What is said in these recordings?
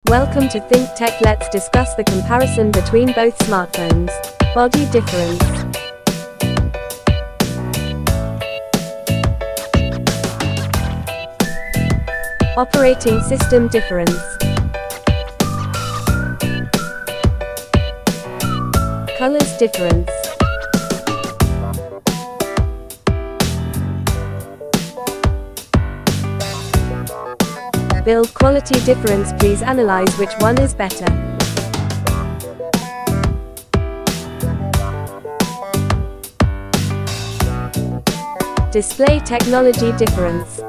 Welcome to Think Tech. Let's discuss the comparison between both smartphones. Body difference. Operating system difference. Colors difference. Build quality difference. Please analyze which one is better. Display technology difference.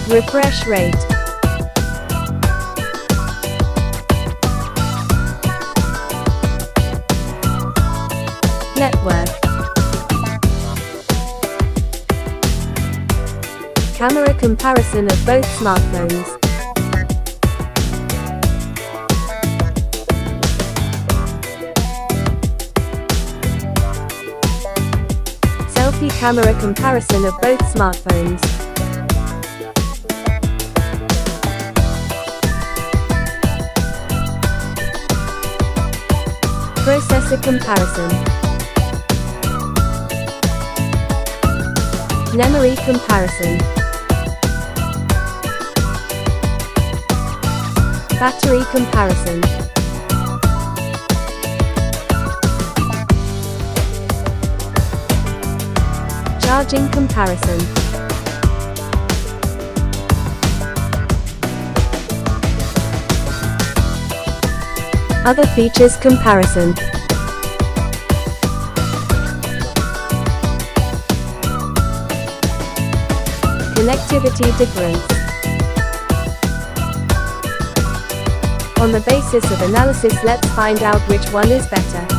Refresh rate. Network. Camera comparison of both smartphones. Selfie camera comparison of both smartphones. Processor comparison. Memory comparison. Battery comparison. Charging comparison. Other features comparison. Connectivity difference. On the basis of analysis, let's find out which one is better.